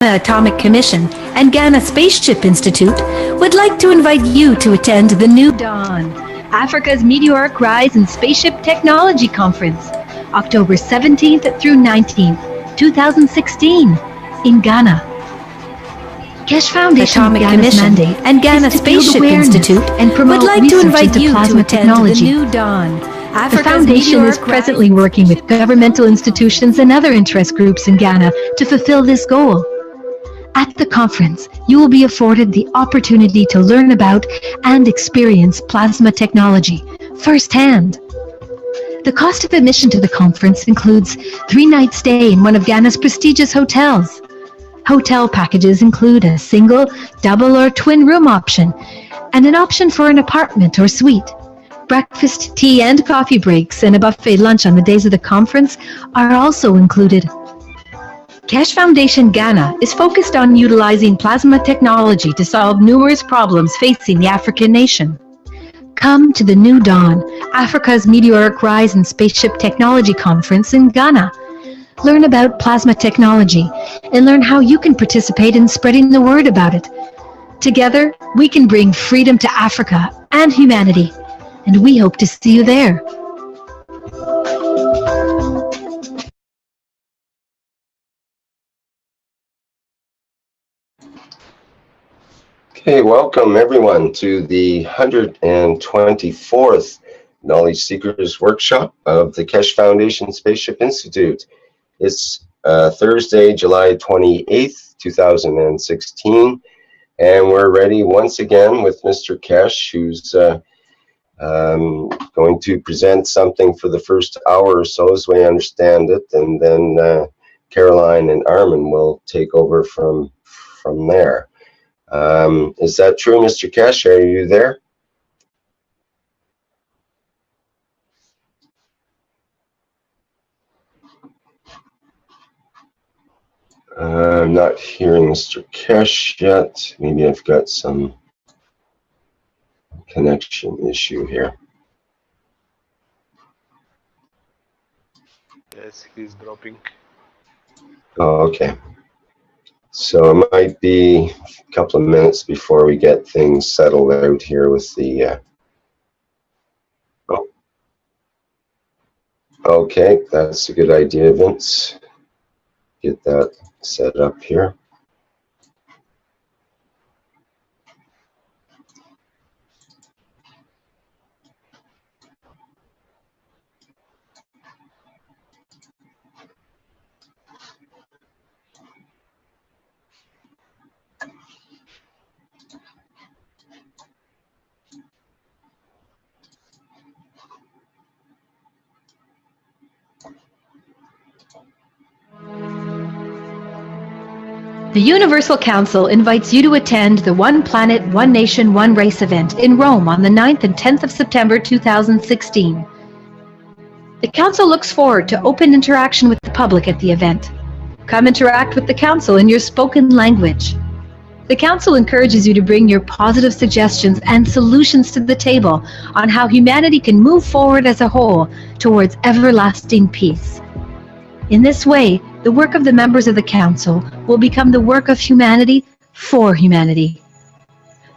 Atomic Commission and Ghana Spaceship Institute would like to invite you to attend the New Dawn, Africa's Meteoric Rise in Spaceship Technology Conference, October 17th through 19th, 2016, in Ghana. Keshe Foundation Atomic Ghana's Commission mandate and Ghana is to Spaceship build awareness Institute and promote would like to research invite into you to plasma attend technology. the New Dawn, The Africa's foundation is Meteoric presently Rise working with governmental institutions and other interest groups in Ghana to fulfill this goal. At the conference, you will be afforded the opportunity to learn about and experience plasma technology firsthand. The cost of admission to the conference includes 3-night stay in one of Ghana's prestigious hotels. Hotel packages include a single, double, or twin room option, and an option for an apartment or suite. Breakfast, tea, and coffee breaks and a buffet lunch on the days of the conference are also included. Keshe Foundation Ghana is focused on utilizing plasma technology to solve numerous problems facing the African nation. Come to the New Dawn, Africa's Meteoric Rise in Spaceship Technology Conference in Ghana. Learn about plasma technology and learn how you can participate in spreading the word about it. Together, we can bring freedom to Africa and humanity, and we hope to see you there. Okay, welcome everyone to the 124th Knowledge Seekers Workshop of the Keshe Foundation Spaceship Institute. It's Thursday, July 28th, 2016, and we're ready once again with Mr. Keshe, who's going to present something for the first hour or so as we understand it, and then Caroline and Armin will take over from there. Is that true, Mr. Keshe? Are you there? I'm not hearing Mr. Keshe yet. Maybe I've got some connection issue here. Yes, he's dropping. Oh, okay. So it might be a couple of minutes before we get things settled out here with the... Oh. Okay, that's a good idea, Vince. Get that set up here. The Universal Council invites you to attend the One Planet, One Nation, One Race event in Rome on the 9th and 10th of September 2016. The Council looks forward to open interaction with the public at the event. Come interact with the Council in your spoken language. The Council encourages you to bring your positive suggestions and solutions to the table on how humanity can move forward as a whole towards everlasting peace. In this way, the work of the members of the Council will become the work of humanity for humanity.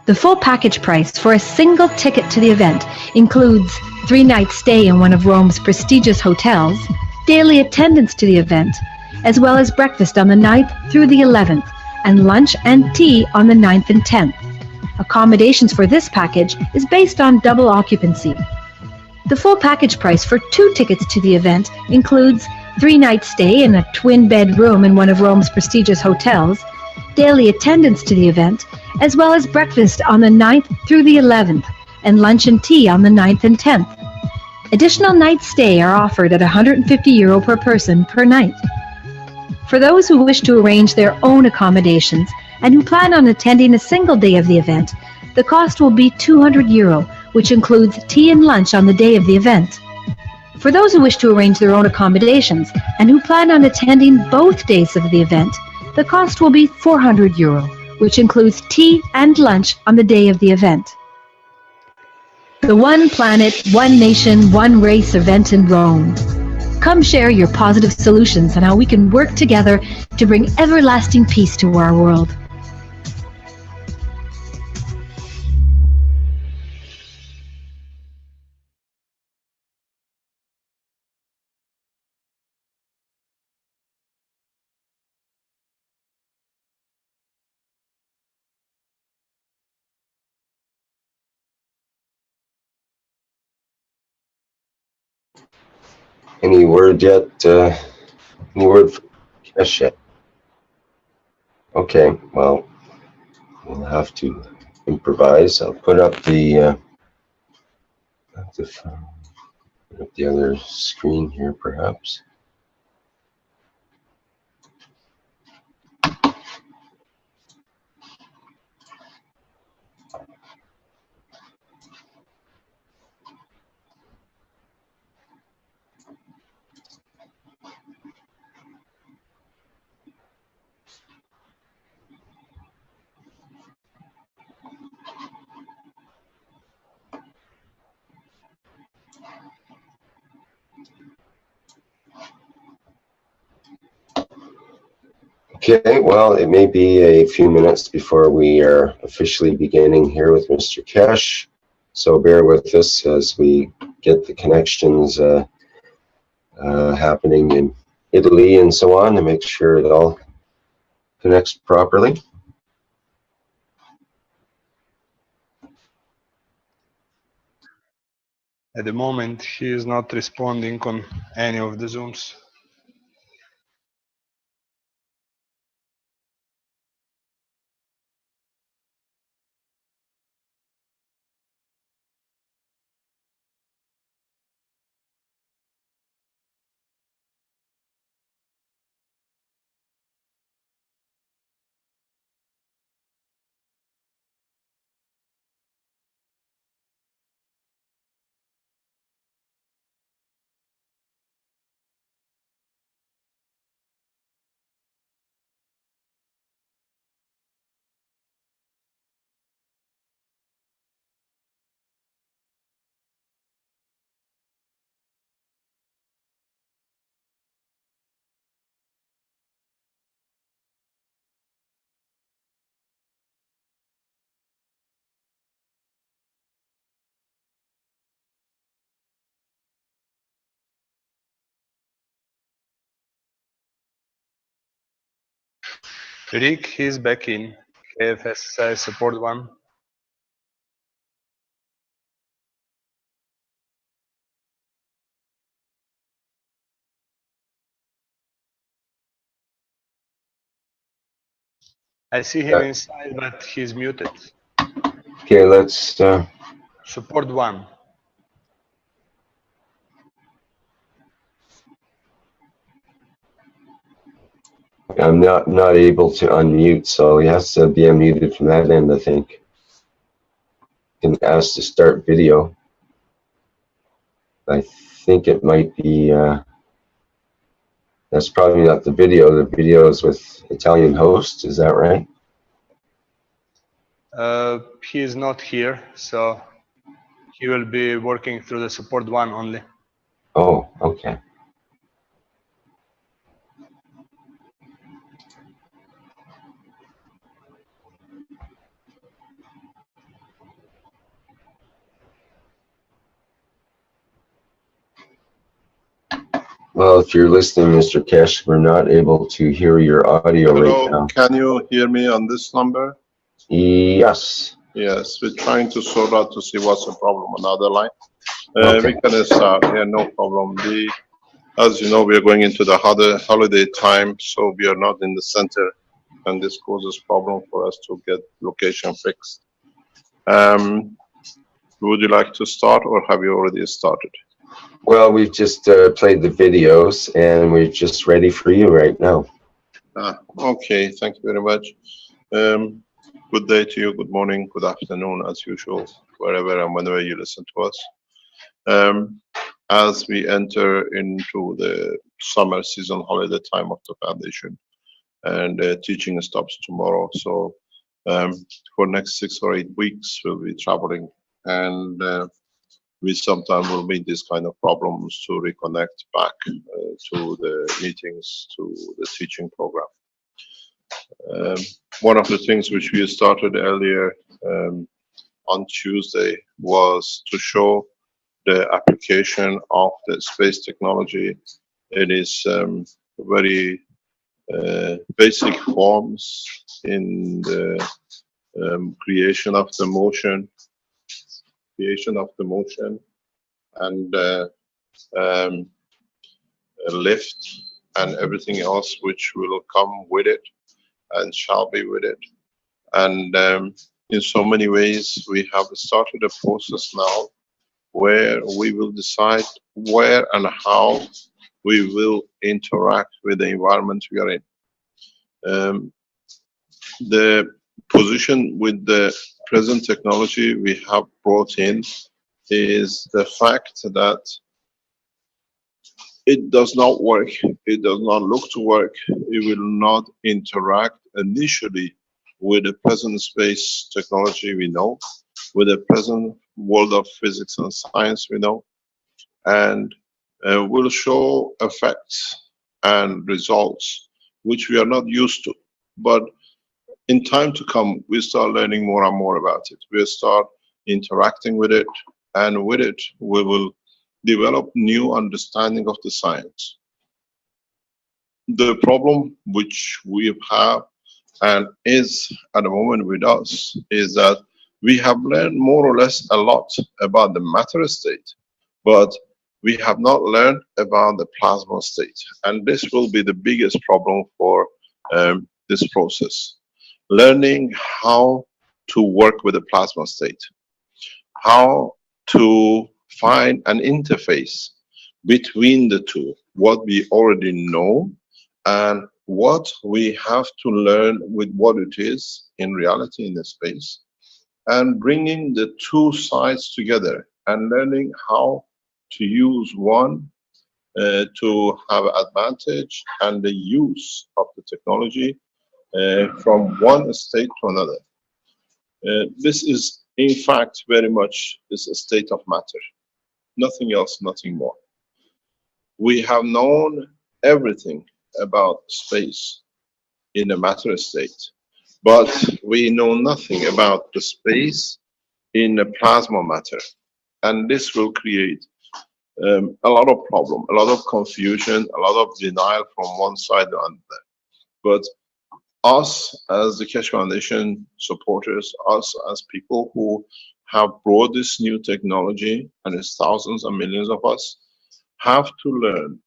The full package price for a single ticket to the event includes 3-night stay in one of Rome's prestigious hotels, daily attendance to the event, as well as breakfast on the 9th through the 11th, and lunch and tea on the 9th and 10th. Accommodations for this package is based on double occupancy. The full package price for 2 tickets to the event includes 3-night stay in a twin-bed room in one of Rome's prestigious hotels, daily attendance to the event, as well as breakfast on the 9th through the 11th, and lunch and tea on the 9th and 10th. Additional night stay are offered at €150 per person per night. For those who wish to arrange their own accommodations and who plan on attending a single day of the event, the cost will be €200, which includes tea and lunch on the day of the event. For those who wish to arrange their own accommodations and who plan on attending both days of the event, the cost will be €400, which includes tea and lunch on the day of the event. The One Planet, One Nation, One Race event in Rome. Come share your positive solutions on how we can work together to bring everlasting peace to our world. Any word yet? Any word for Kesh yet? Okay, well, we'll have to improvise. I'll put up the other screen here, perhaps. Okay, well, it may be a few minutes before we are officially beginning here with Mr. Kesh, so bear with us as we get the connections happening in Italy and so on to make sure it all connects properly. At the moment, he is not responding on any of the Zooms. Rick, he's back in. KFSI support 1. I see him inside, but he's muted. Okay, let's... Support 1. I'm not able to unmute, so he has to be unmuted from that end, I think. Can ask to start video. I think it might be... that's probably not the video. The video is with Italian host, is that right? He is not here, so he will be working through the support 1 only. Oh, okay. Well, if you're listening, Mr. Kesh, we're not able to hear your audio right now. Can you hear me on this number? Yes. Yes, we're trying to sort out to see what's the problem on the other line. Okay. We can start, yeah, no problem. As you know, we are going into the holiday time, so we are not in the center, and this causes problem for us to get location fixed. Would you like to start, or have you already started? Well, we've just played the videos, and we're just ready for you right now. Okay, thank you very much. Good day to you, good morning, good afternoon, as usual, wherever and whenever you listen to us. As we enter into the summer season holiday time of the foundation, and teaching stops tomorrow, so for next 6 or 8 weeks we'll be traveling, and we sometimes will meet these kind of problems to reconnect back to the meetings, to the teaching program. One of the things which we started earlier on Tuesday was to show the application of the space technology. It is very basic forms in the creation of the motion, and lift and everything else which will come with it and shall be with it. And in so many ways, we have started a process now where we will decide where and how we will interact with the environment we are in. The position with the present technology we have brought in is the fact that it does not work, it does not look to work, it will not interact initially with the present space technology we know, with the present world of physics and science we know, and will show effects and results which we are not used to. But in time to come, we start learning more and more about it. We'll start interacting with it, and with it, we will develop new understanding of the science. The problem which we have and is at the moment with us is that we have learned more or less a lot about the matter state, but we have not learned about the plasma state. And this will be the biggest problem for this process. Learning how to work with the plasma state, how to find an interface between the two, what we already know and what we have to learn with what it is in reality in the space, and bringing the two sides together and learning how to use one to have advantage and the use of the technology from one state to another. This is in fact very much is a state of matter, nothing else, nothing more. We have known everything about space in a matter state, but we know nothing about the space in a plasma matter, and this will create a lot of problem, a lot of confusion, a lot of denial from one side to another. But us as the Keshe Foundation supporters, us as people who have brought this new technology, and it's thousands and millions of us, have to learn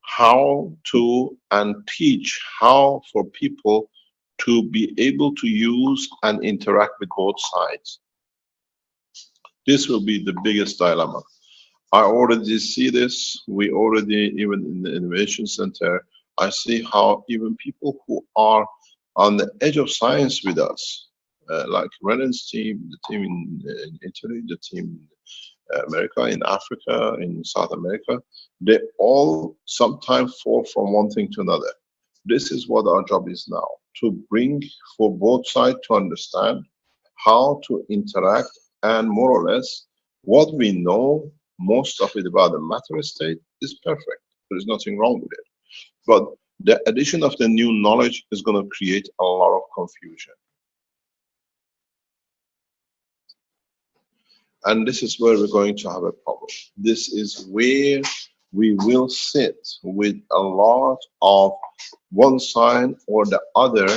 how to and teach how for people to be able to use and interact with both sides. This will be the biggest dilemma. I already see this. We already, even in the Innovation Center, I see how even people who are on the edge of science with us, like Renan's team, the team in Italy, the team in America, in Africa, in South America, they all sometimes fall from one thing to another. This is what our job is now, to bring for both sides to understand how to interact, and more or less what we know, most of it about the matter state is perfect. There is nothing wrong with it. But the addition of the new knowledge is going to create a lot of confusion. And this is where we're going to have a problem. This is where we will sit with a lot of one side or the other,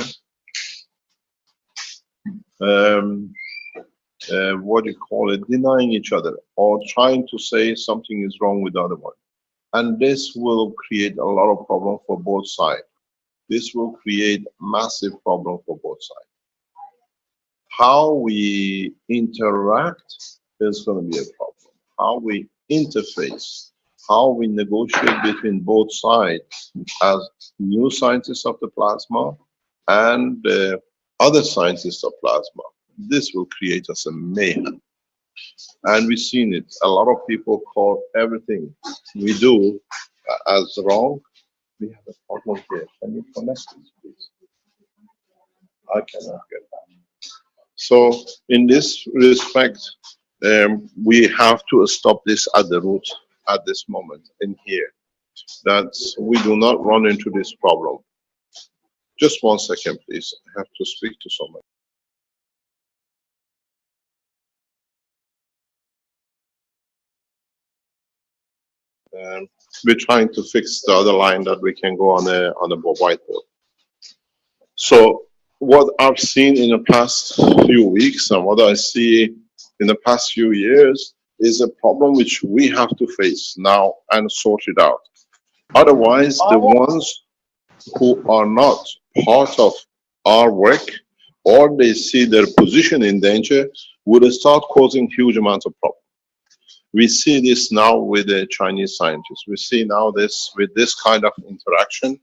what do you call it, denying each other or trying to say something is wrong with the other one. And this will create a lot of problem for both sides. This will create massive problem for both sides. How we interact is going to be a problem. How we interface, how we negotiate between both sides as new scientists of the plasma and other scientists of plasma. This will create us a mayhem. And we've seen it. A lot of people call everything we do as wrong. We have a problem here. Can you connect this, please? I cannot get that. So in this respect, we have to stop this at the root at this moment in here, that we do not run into this problem. Just 1 second, please. I have to speak to someone. We're trying to fix the other line that we can go on a whiteboard. So what I've seen in the past few weeks and what I see in the past few years is a problem which we have to face now and sort it out. Otherwise, the ones who are not part of our work, or they see their position in danger, would start causing huge amounts of problems. We see this now with the Chinese scientists. We see now this with this kind of interaction.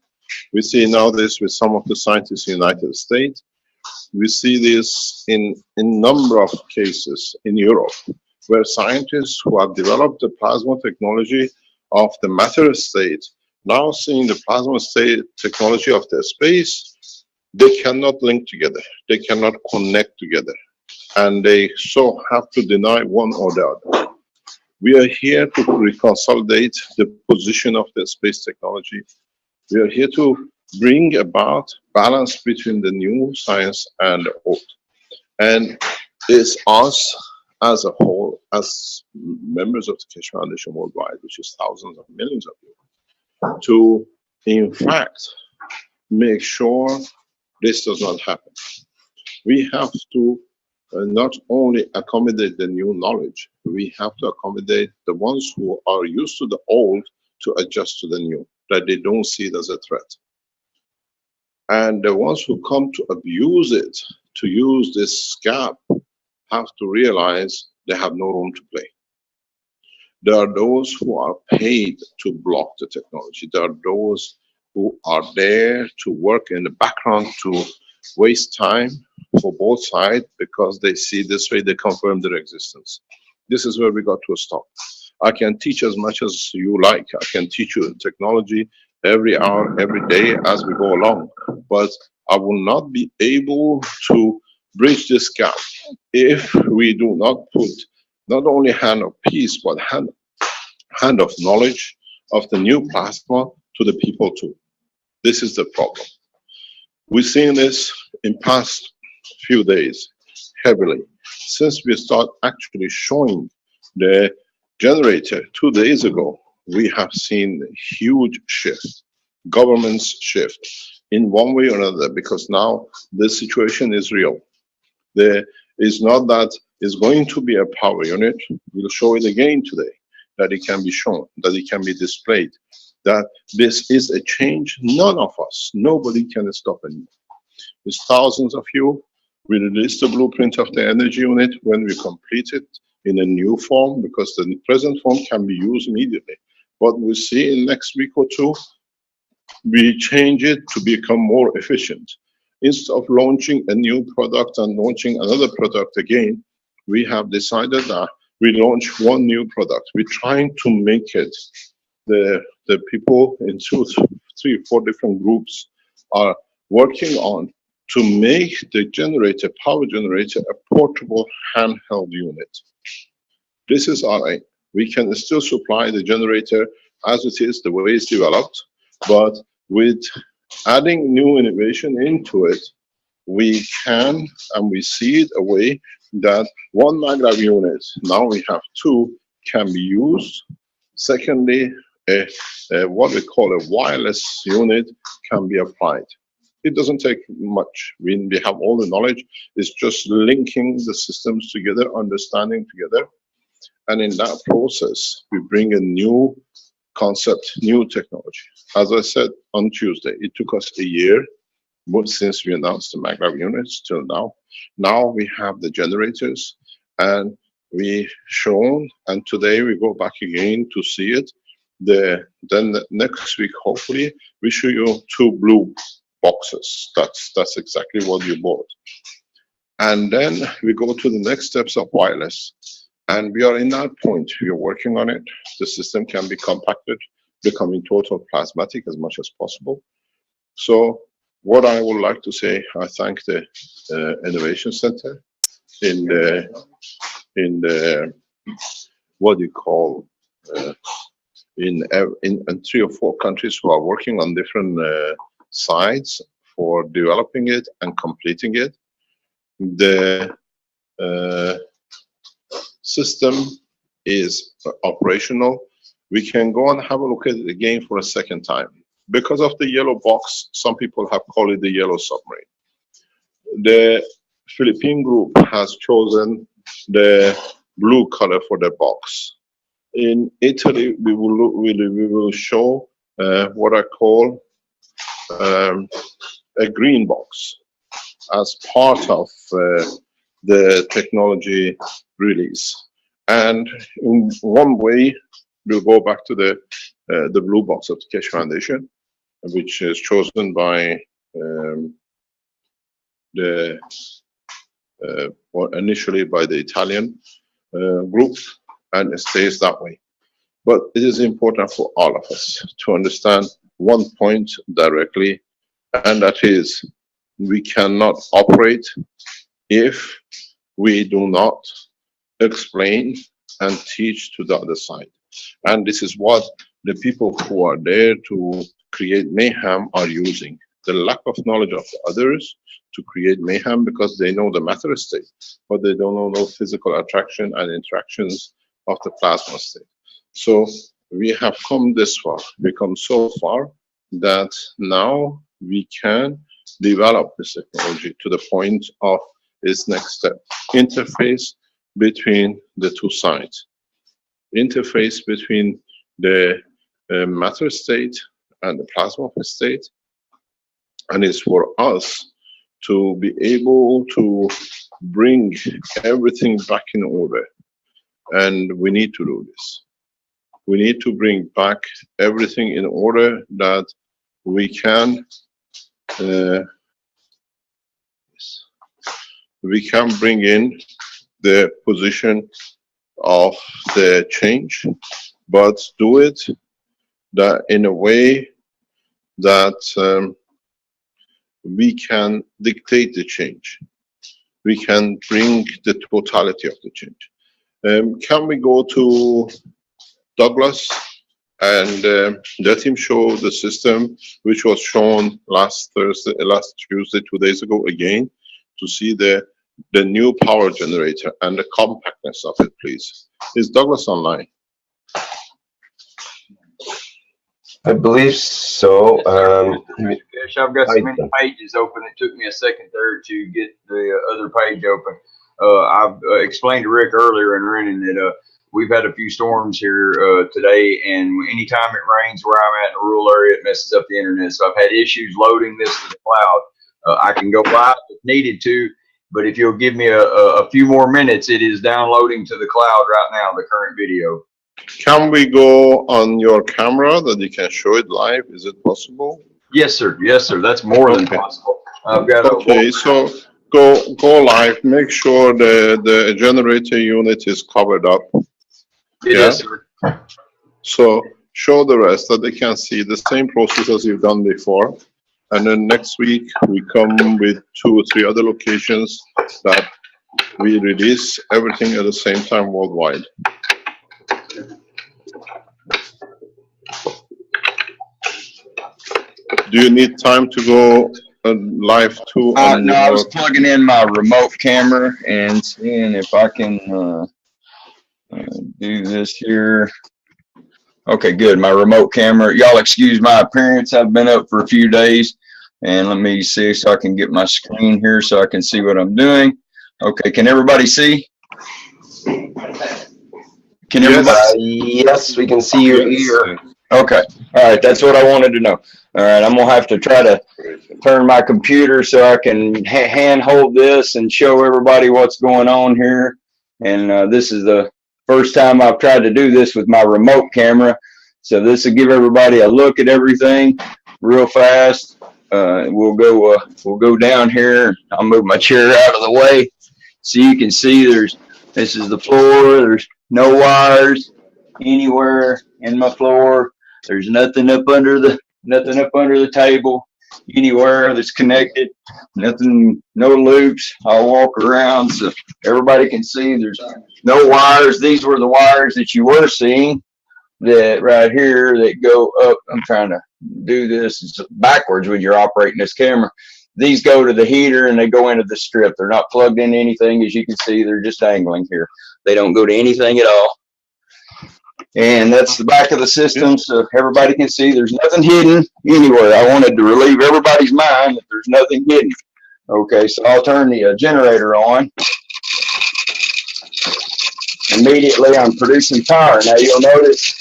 We see now this with some of the scientists in the United States. We see this in a number of cases in Europe, where scientists who have developed the plasma technology of the matter state, now seeing the plasma state technology of the space, they cannot link together. They cannot connect together. And they so have to deny one or the other. We are here to reconsolidate the position of the space technology. We are here to bring about balance between the new science and the old. And it's us as a whole, as members of the Keshe Foundation worldwide, which is thousands of millions of people, to in fact make sure this does not happen. We have to not only accommodate the new knowledge, we have to accommodate the ones who are used to the old to adjust to the new, that they don't see it as a threat. And the ones who come to abuse it, to use this gap, have to realize they have no room to play. There are those who are paid to block the technology. There are those who are there to work in the background to waste time for both sides, because they see this way they confirm their existence. This is where we got to stop. I can teach as much as you like. I can teach you technology every hour, every day as we go along. But I will not be able to bridge this gap if we do not put not only hand of peace, but hand of knowledge of the new plasma to the people too. This is the problem. We've seen this in past few days heavily. Since we start actually showing the generator 2 days ago, we have seen a huge shift, governments shift in one way or another, because now the situation is real. There is not that it's going to be a power unit. We'll show it again today, that it can be shown, that it can be displayed, that this is a change. None of us, nobody can stop anymore. There's thousands of you. We release the blueprint of the energy unit when we complete it in a new form, because the present form can be used immediately. But we see in next week or two, we change it to become more efficient. Instead of launching a new product and launching another product again, we have decided that we launch one new product. We're trying to make it, the people in 2, 3, 4 different groups are working on to make the generator, power generator, a portable handheld unit. This is our aim. We can still supply the generator as it is, the way it's developed, but with adding new innovation into it, we can, and we see it a way that one maglev unit, now we have 2, can be used. Secondly, what we call a wireless unit can be applied. It doesn't take much. We have all the knowledge. It's just linking the systems together, understanding together. And in that process, we bring a new concept, new technology. As I said on Tuesday, it took us a year since we announced the maglev units till now. Now we have the generators, and we shown, and today we go back again to see it. Then next week, hopefully, we show you 2 blue boxes. That's exactly what you bought. And then we go to the next steps of wireless. And we are in that point. We are working on it. The system can be compacted, becoming total plasmatic as much as possible. So what I would like to say, I thank the Innovation Center in the in the, what do you call, in 3 or 4 countries who are working on different sites for developing it and completing it. The system is operational. We can go and have a look at it again for a second time. Because of the yellow box, some people have called it the yellow submarine. The Philippine group has chosen the blue color for the box. In Italy, we will show what I call a green box as part of the technology release. And in one way, we'll go back to the blue box of the Keshe Foundation, which is chosen by initially by the Italian group, and it stays that way. But it is important for all of us to understand one point directly, and that is we cannot operate if we do not explain and teach to the other side. And this is what the people who are there to create mayhem are using. The lack of knowledge of the others to create mayhem, because they know the matter state, but they don't know no physical attraction and interactions of the plasma state. So we have come this far. We come so far that now we can develop this technology to the point of its next step. Interface between the two sides. Interface between the matter state and the plasma state. And it's for us to be able to bring everything back in order. And we need to do this. We need to bring back everything in order that we can bring in the position of the change, but do it that in a way that we can dictate the change. We can bring the totality of the change. Can we go to Douglas and let him show the system which was shown last Tuesday, 2 days ago again, to see the new power generator and the compactness of it, please. Is Douglas online? I believe so. I've got so many pages open, it took me a second there to get the other page open. I've explained to Rick earlier and Renan that we've had a few storms here today, and anytime it rains where I'm at in a rural area, it messes up the internet. So I've had issues loading this to the cloud. I can go live if needed to, but if you'll give me a few more minutes, it is downloading to the cloud right now, the current video. Can we go on your camera that you can show it live? Is it possible? Yes, sir. Yes, sir. That's more than possible. I've got okay, so go live. Make sure the generator unit is covered up. It is, sir. So show the rest that they can see the same process as you've done before. And then next week we come with 2 or 3 other locations that we release everything at the same time worldwide. Do you need time to go live too? No, I was plugging in my remote camera and seeing if I can do this here. Okay, good. My remote camera. Y'all excuse my appearance. I've been up for a few days, and let me see so I can get my screen here so I can see what I'm doing. Okay, can everybody see? Can everybody? Yes, we can see your ear. Okay. All right. That's what I wanted to know. All right. I'm going to have to try to turn my computer so I can hand hold this and show everybody what's going on here. And this is the first time I've tried to do this with my remote camera. So this will give everybody a look at everything real fast. We'll go down here. I'll move my chair out of the way so you can see this is the floor. There's no wires anywhere in my floor. There's nothing up under the table. anywhere that's connected. Nothing, no loops. I'll walk around so everybody can see there's no wires. These were the wires that you were seeing that right here that go up. I'm trying to do this. It's backwards when you're operating this camera. These go to the heater and they go into the strip. They're not plugged into anything. As you can see, they're just dangling here. They don't go to anything at all. And that's the back of the system, so everybody can see there's nothing hidden anywhere. I wanted to relieve everybody's mind that there's nothing hidden. Okay, so I'll turn the generator on. Immediately, I'm producing power. Now you'll notice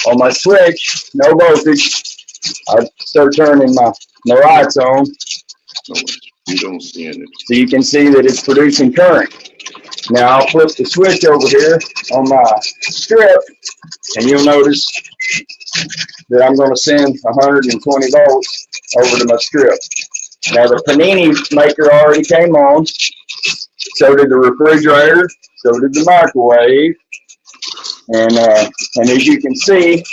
on my switch, no voltage. I start turning my lights on. You don't see anything. So you can see that it's producing current. Now I'll flip the switch over here on my strip, and you'll notice that I'm going to send 120 volts over to my strip. Now the panini maker already came on, so did the refrigerator, so did the microwave, and as you can see,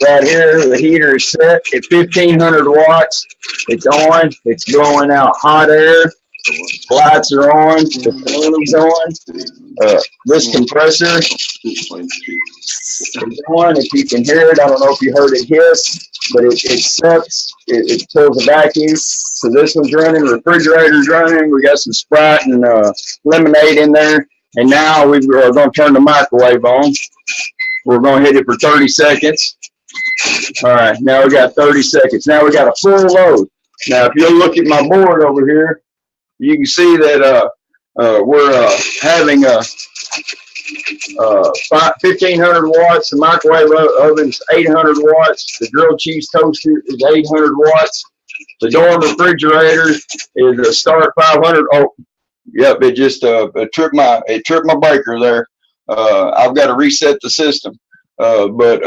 right here the heater is set at 1500 watts. It's on. It's blowing out hot air. Lights are on. The panini's on. This compressor is on. If you can hear it, I don't know if you heard it hiss, but it sucks. It pulls a vacuum. So this one's running. Refrigerator's running. We got some Sprite and lemonade in there. And now we are going to turn the microwave on. We're going to hit it for 30 seconds. All right, now we got 30 seconds. Now we got a full load. Now, if you'll look at my board over here, you can see that we're having 1500 watts. The microwave oven is 800 watts. The grilled cheese toaster is 800 watts. The dorm refrigerator is a start 500. Oh, yep, it just tripped my breaker there. I've got to reset the system. But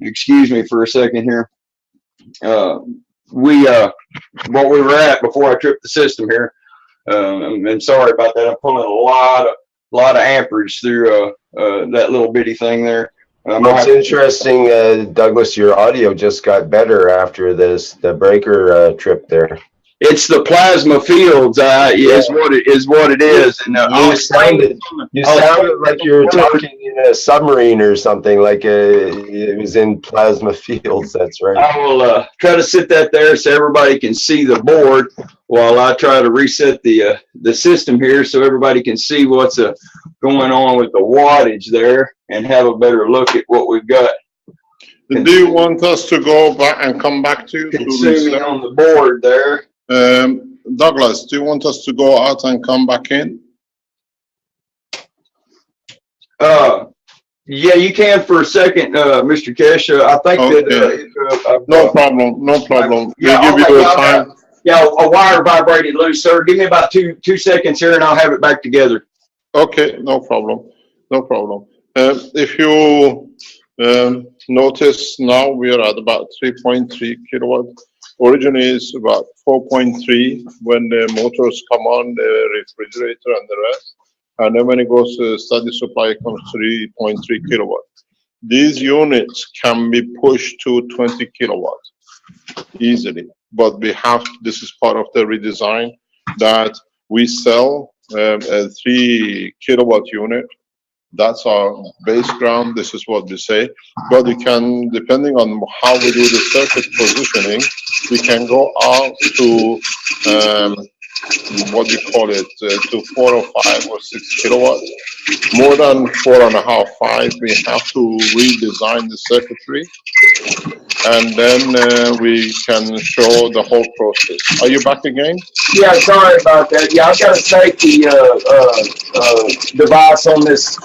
excuse me for a second here. What we were at before I tripped the system here. I'm sorry about that. I'm pulling a lot of amperage through that little bitty thing there. It's interesting, Douglas. Your audio just got better after the breaker trip there. It's the plasma fields, is what it is. And you sounded like you were talking in a submarine or something, like it was in plasma fields. That's right. I will try to sit that there so everybody can see the board while I try to reset the system here so everybody can see what's going on with the wattage there and have a better look at what we've got. Do you want us to go back and come back to you? Consuming on the board there. Douglas, do you want us to go out and come back in? Yeah, you can for a second, Mr. Kesha. I think that no problem. We'll yeah, give you a time. Yeah, a wire vibrated loose, sir. Give me about two seconds here, and I'll have it back together. Okay, no problem. If you notice now, we are at about 3.3 kilowatt. Originally it's about 4.3 when the motors come on, the refrigerator and the rest. And then when it goes to steady supply, it comes 3.3 kilowatt. These units can be pushed to 20 kilowatt easily. But this is part of the redesign that we sell a 3 kilowatt unit. That's our base ground. This is what we say. But we can, depending on how we do the circuit positioning, we can go out to what do you call it, to 4 or 5 or 6 kilowatts. More than 4.5, 5, we have to redesign the circuitry. And then we can show the whole process. Are you back again? Yeah, sorry about that. Yeah, I've got to take the device on this.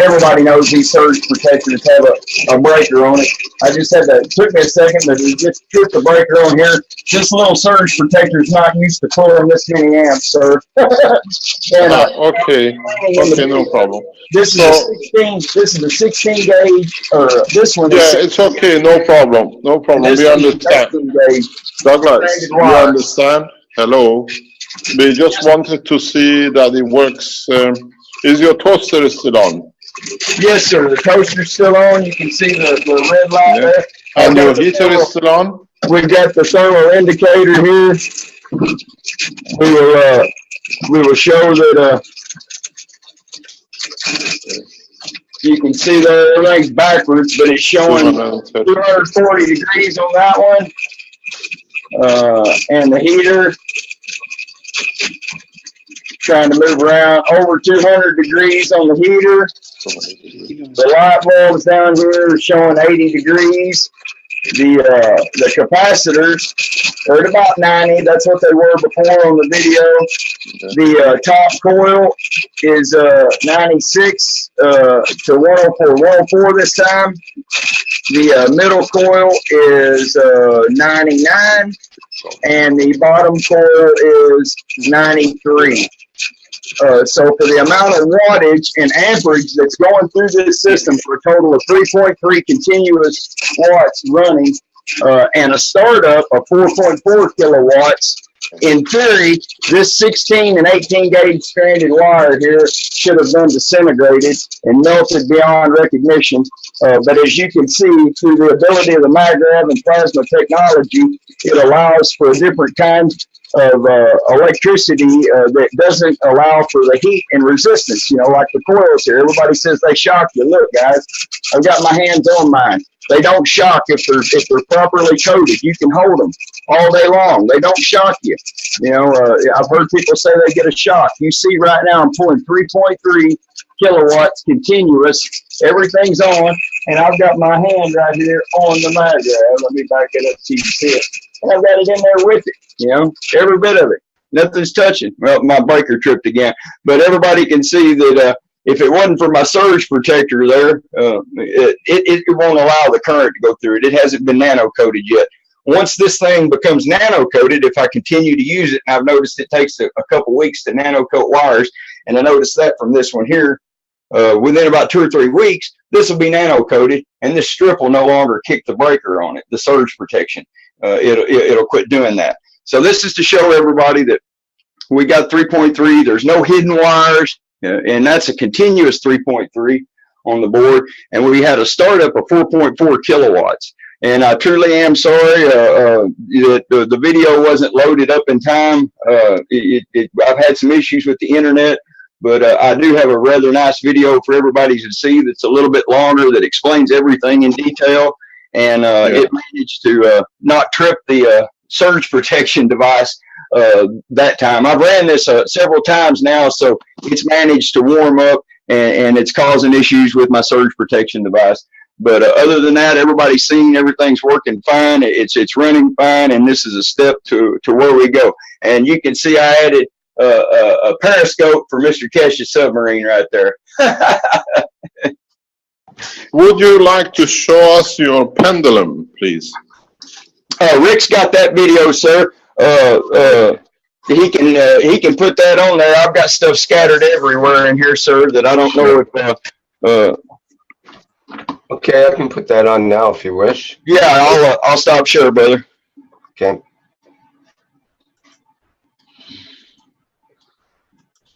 Everybody knows these surge protectors have a breaker on it. I just had to, it took me a second, but we just put the breaker on here. This little surge protector is not used to pulling this many amps, sir. And, okay, no problem. This is a 16 gauge, or this one. Yeah, it's okay, no problem. We understand. Douglas, we understand. Hello. We just wanted to see that it works. Is your toaster still on? Yes, sir. The toaster's still on. You can see the red light there. And your heater is still on? we've got the thermal indicator here. We will show that you can see that everything's backwards, but it's showing 240 degrees on that one. And the heater trying to move around over 200 degrees on the heater. The light bulbs down here are showing 80 degrees. The capacitors are at about 90. That's what they were before on the video. The top coil is 96 to 104. 104 this time. The middle coil is 99, and the bottom coil is 93. So for the amount of wattage and amperage that's going through this system, for a total of 3.3 continuous watts running, and a startup of 4.4 kilowatts, in theory, this 16 and 18 gauge stranded wire here should have been disintegrated and melted beyond recognition. But as you can see, through the ability of the MagRev and plasma technology, it allows for different kinds of electricity that doesn't allow for the heat and resistance, you know, like the coils here. Everybody says they shock you. Look, guys, I've got my hands on mine. They don't shock if they're properly coated. You can hold them all day long. They don't shock you. You know, I've heard people say they get a shock. You see right now I'm pulling 3.3 kilowatts continuous. Everything's on, and I've got my hand right here on the MagRev. Let me back it up so you can see it. And I've got it in there with it, you know, every bit of it. Nothing's touching. Well, my breaker tripped again. But everybody can see that if it wasn't for my surge protector there, it won't allow the current to go through it. It hasn't been nano-coated yet. Once this thing becomes nano-coated, if I continue to use it, and I've noticed it takes a couple weeks to nano-coat wires, and I noticed that from this one here, within about 2 or 3 weeks, this will be nano-coated, and this strip will no longer kick the breaker on it, the surge protection. It'll quit doing that. So this is to show everybody that we got 3.3. There's no hidden wires, and that's a continuous 3.3 on the board. And we had a startup of 4.4 kilowatts. And I truly am sorry that the video wasn't loaded up in time. I've had some issues with the internet, but I do have a rather nice video for everybody to see that's a little bit longer, that explains everything in detail. And it managed to not trip the surge protection device that time. I've ran this several times now, so it's managed to warm up, and it's causing issues with my surge protection device. But other than that, everybody's seen everything's working fine. It's running fine, and this is a step to where we go. And you can see I added a periscope for Mr. Kesh's submarine right there. Would you like to show us your pendulum, please? Rick's got that video, sir. He can put that on there. I've got stuff scattered everywhere in here, sir, that I don't know if. Okay, I can put that on now if you wish. Yeah, I'll stop share, brother. Okay.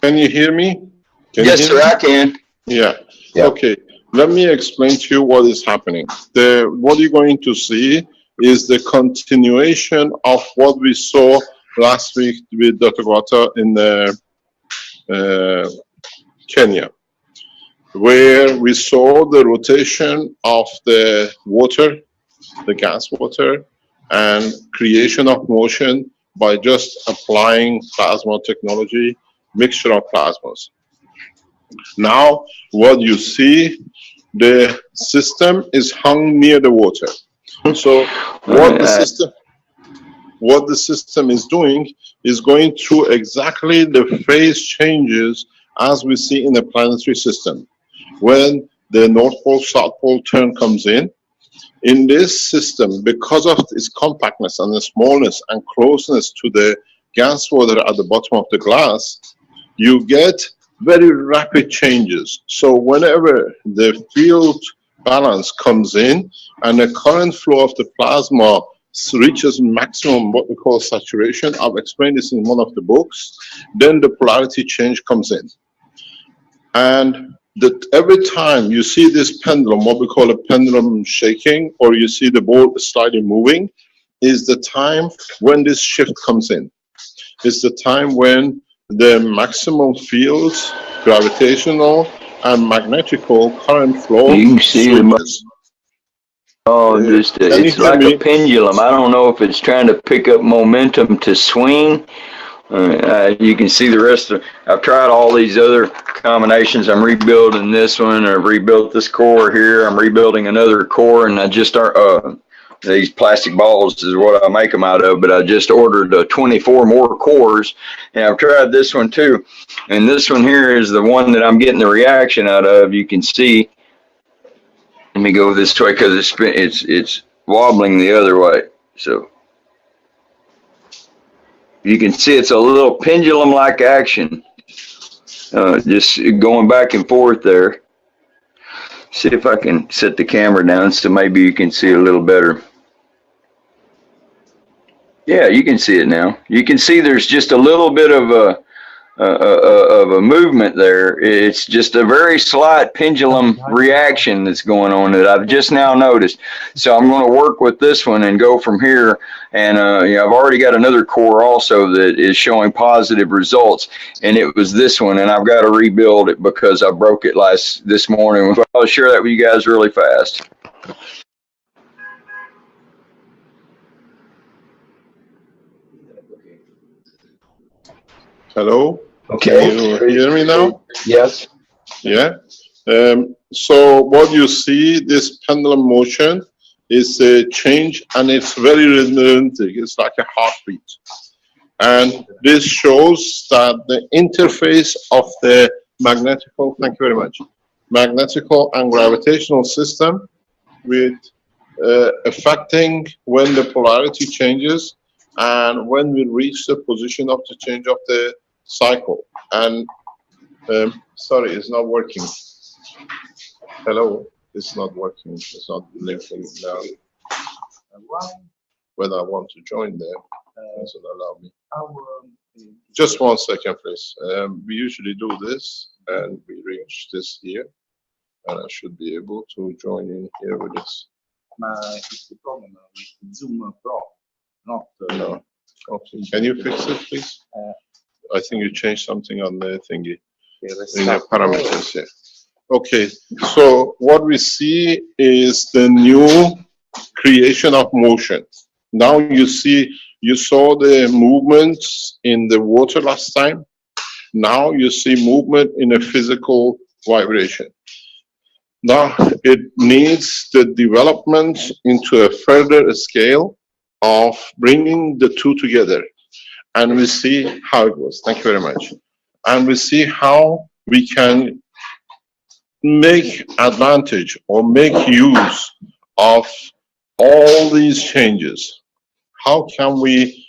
Can you hear me? Yes, sir, I can. Yeah. Okay. Let me explain to you what is happening. What you're going to see is the continuation of what we saw last week with Dr. Gata in Kenya, where we saw the rotation of the water, the gas water, and creation of motion by just applying plasma technology, mixture of plasmas. Now, what you see, the system is hung near the water. So what the system is doing is going through exactly the phase changes as we see in the planetary system. When the North Pole, South Pole turn comes in this system, because of its compactness and the smallness and closeness to the gas water at the bottom of the glass, you get very rapid changes. So whenever the field balance comes in and the current flow of the plasma reaches maximum, what we call saturation, I've explained this in one of the books, then the polarity change comes in. And that every time you see this pendulum, what we call a pendulum shaking, or you see the board slightly moving, is the time when this shift comes in. It's the time when the maximum fields, gravitational and magnetical current flow You can see switches. Can you it's hear like me? a pendulum. I don't know if it's trying to pick up momentum to swing. You can see the rest of, I've tried all these other combinations. I'm rebuilding this one. I've rebuilt this core here. I'm rebuilding another core, and I just these plastic balls is what I make them out of, but I just ordered 24 more cores, and I've tried this one too. And this one here is the one that I'm getting the reaction out of. You can see. Let me go this way because it's wobbling the other way. So you can see it's a little pendulum-like action, just going back and forth there. See if I can set the camera down so maybe you can see it a little better. Yeah, you can see it now. You can see there's just a little bit of a movement there. It's just a very slight pendulum reaction that's going on that I've just now noticed. So I'm going to work with this one and go from here. And I've already got another core also that is showing positive results, and it was this one, and I've got to rebuild it because I broke it this morning. I'll share that with you guys really fast. Hello? Okay. Can you hear me now? Yes. Yeah. So what you see, this pendulum motion is a change, and it's very rhythmic. It's like a heartbeat. And this shows that the interface of the magnetical, thank you very much, magnetical and gravitational system with affecting when the polarity changes and when we reach the position of the change of the cycle. And sorry, it's not working. Hello, it's not working. It's not linking now. When I want to join there, it doesn't allow me. Just 1 second, please. We usually do this, and we reach this here, and I should be able to join in here with this. It's the problem with Zoom Pro, not No. Okay. Can you fix it, please? I think you changed something on the thingy in the parameters here. Okay. So what we see is the new creation of motion. Now you saw the movements in the water last time. Now you see movement in a physical vibration. Now it needs the development into a further scale of bringing the two together. And we see how it goes. Thank you very much. And we see how we can make advantage or make use of all these changes. How can we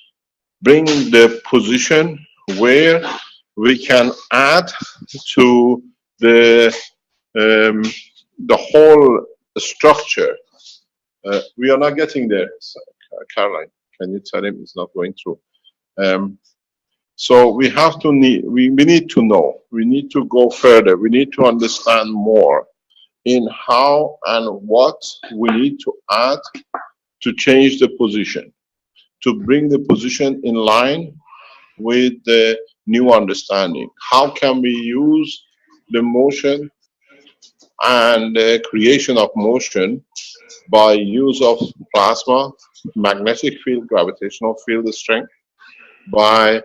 bring the position where we can add to the whole structure? We are not getting there. Caroline, can you tell him it's not going through? So we have to we need to know. We need to go further. We need to understand more in how and what we need to add to change the position, to bring the position in line with the new understanding. How can we use the motion and the creation of motion by use of plasma, magnetic field, gravitational field strength, by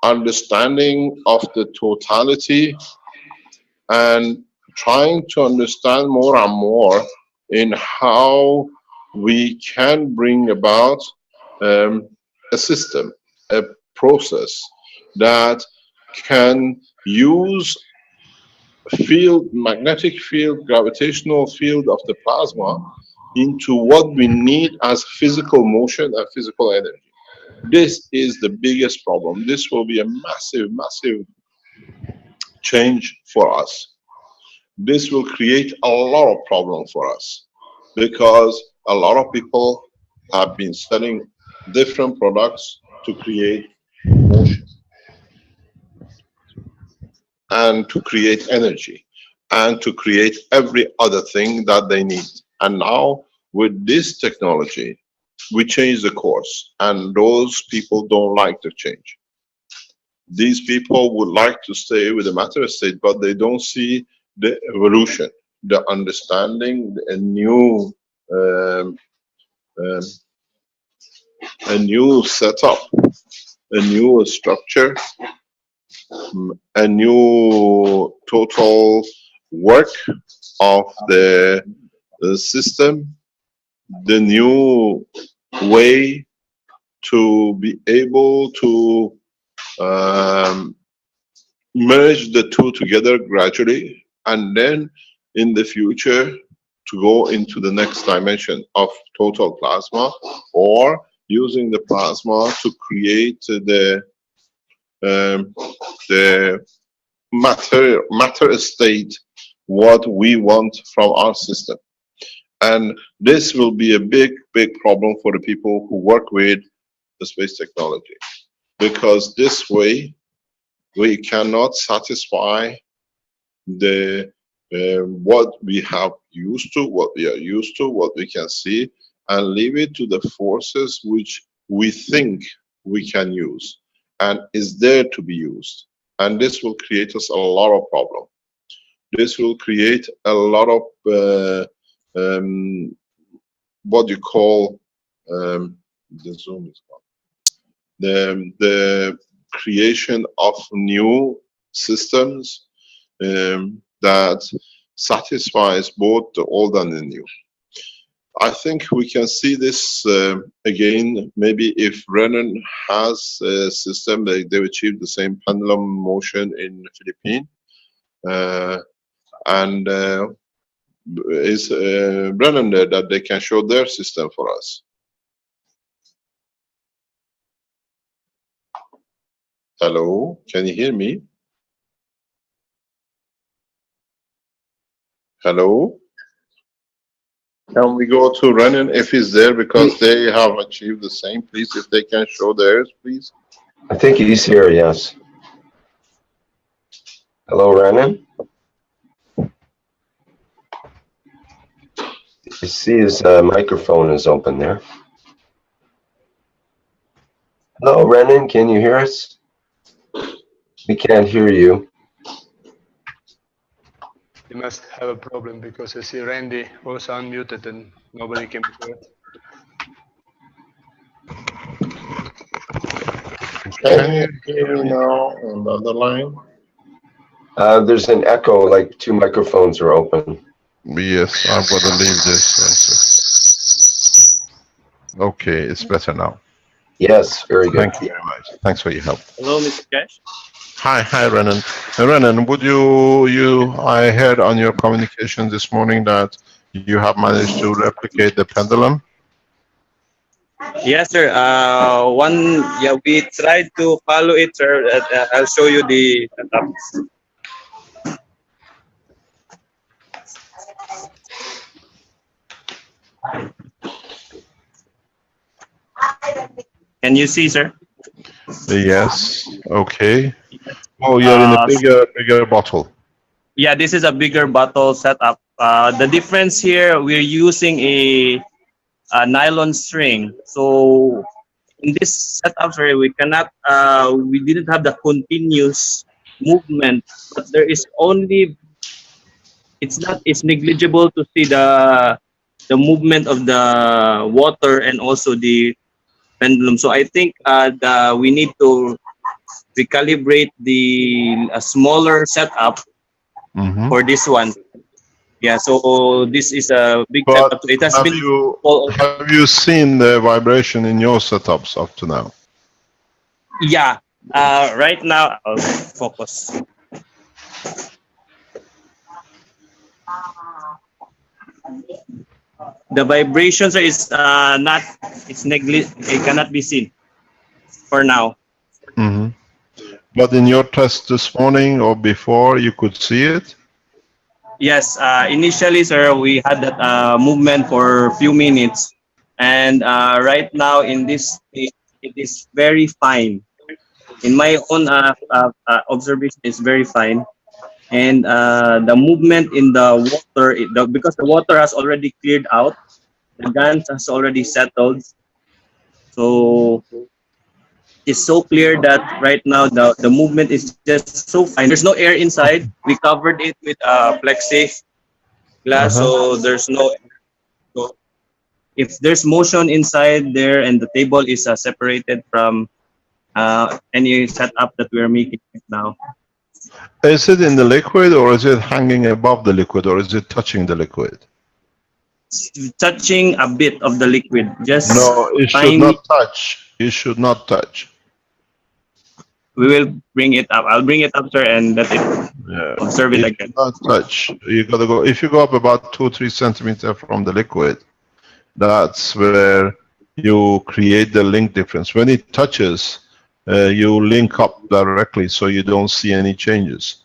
understanding of the totality and trying to understand more and more in how we can bring about a system, a process that can use field, magnetic field, gravitational field of the plasma into what we need as physical motion and physical energy. This is the biggest problem. This will be a massive, massive change for us. This will create a lot of problems for us because a lot of people have been selling different products to create motion and to create energy and to create every other thing that they need. And now with this technology, we change the course, and those people don't like the change. These people would like to stay with the matter state, but they don't see the evolution, the understanding, um, um, a new setup, a new structure, a new total work of the system, the new way to be able to merge the two together gradually, and then in the future to go into the next dimension of total plasma, or using the plasma to create the matter state what we want from our system. And this will be a big problem for the people who work with the space technology, because this way we cannot satisfy the what we have used to, what we are used to, what we can see, and leave it to the forces which we think we can use and is there to be used. And this will create us a lot of problem. This will create a lot of what you call the Zoom is gone. The creation of new systems that satisfies both the old and the new. I think we can see this again, maybe if Renan has a system, they've achieved the same pendulum motion in the Philippines. Is Renan there that they can show their system for us? Hello, can you hear me? Hello? Can we go to Renan if he's there, because they have achieved the same? Please, if they can show theirs, please. I think he's here, yes. Hello, Renan? You see his microphone is open there. Hello, Renan, can you hear us? We can't hear you. You must have a problem, because I see Randy also unmuted and nobody can hear it. Can you hear me now on the other line? There's an echo, like 2 microphones are open. Yes, I'm going to leave this. Okay, it's better now. Yes, very good. Thank you very much. Thanks for your help. Hello, Mr. Cash. Hi, Renan. Renan, would I heard on your communication this morning that you have managed to replicate the pendulum? Yes, sir. We tried to follow it, sir. I'll show you the setup. Can you see, sir? Yes. Okay. Oh, you're in a bigger bottle. Yeah, this is a bigger bottle setup. The difference here, we're using a nylon string. So in this setup, sir, we cannot. We didn't have the continuous movement, but there is only. It's negligible to see the movement of the water and also the pendulum. So I think we need to recalibrate the smaller setup for this one. Yeah, so this is a big setup. It has been. Have you seen the vibration in your setups up to now? Yeah. Right now, I'll focus. The vibrations is not. It's it cannot be seen for now. But in your test this morning or before, you could see it? Yes, initially, sir, we had that movement for a few minutes, and right now in this, it is very fine. In my own observation, it's very fine, and the movement in the water, because the water has already cleared out, the gas has already settled, So it's so clear that right now the movement is just so fine. There's no air inside. We covered it with plexi glass, so there's no. So if there's motion inside there and the table is separated from any setup that we're making right now. Is it in the liquid, or is it hanging above the liquid, or is it touching the liquid? Touching a bit of the liquid, just No, it should tiny. not touch. It should not touch. We will bring it up. I'll bring it up, sir, and let it observe it again. Should not touch. You gotta go. If you go up about 2-3 centimeters from the liquid, that's where you create the link difference. When it touches, you link up directly, so you don't see any changes.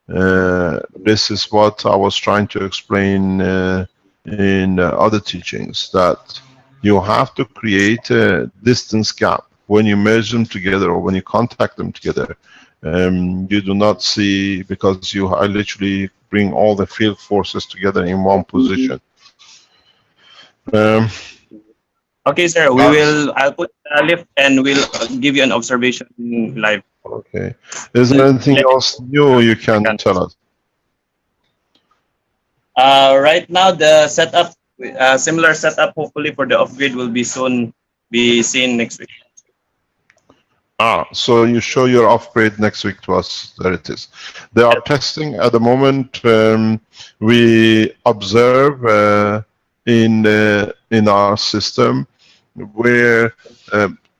This is what I was trying to explain in other teachings, that you have to create a distance gap when you merge them together or when you contact them together. You do not see, because I literally bring all the field forces together in one position. Okay, sir. I'll put a lift and we'll give you an observation live. Okay. Is there anything else new you can tell us? Right now, the setup, similar setup, hopefully for the off-grid, will be soon be seen next week. So you show your off-grid next week to us. There it is. They are testing at the moment. We observe in our system where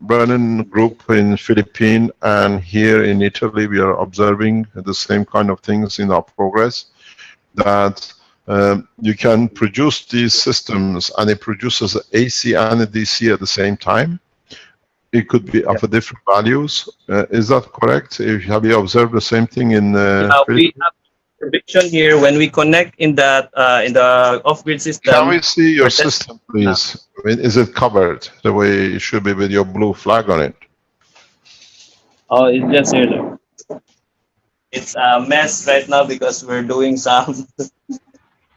Brennan group in Philippines and here in Italy, we are observing the same kind of things in our progress, that you can produce these systems and it produces AC and a DC at the same time. It could be of different values. Is that correct? Have you observed the same thing in we have prediction here when we connect in the off-grid system. Can we see your system, please? I mean, is it covered the way it should be with your blue flag on it? Oh, it's just here. It's a mess right now because we're doing some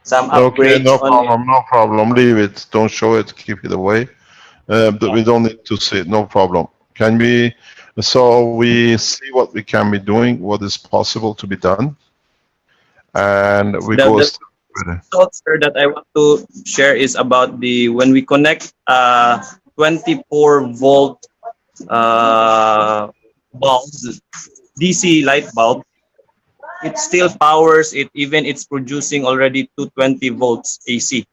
upgrades. Okay, no problem, no problem. Leave it. Don't show it. Keep it away. We don't need to see it. No problem. Can we? So we see what we can be doing, what is possible to be done, and we go. The thought, sir, that I want to share is about when we connect 24 volt bulbs, DC light bulb, it still powers it, even it's producing already 220 volts AC.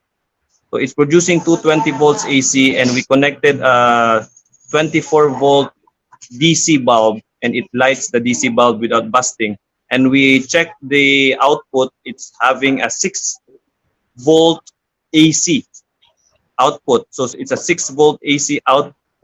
So it's producing 220 volts AC, and we connected a 24 volt DC bulb, and it lights the DC bulb without busting. And we check the output, it's having a 6 volt AC output. So it's a 6 volt AC output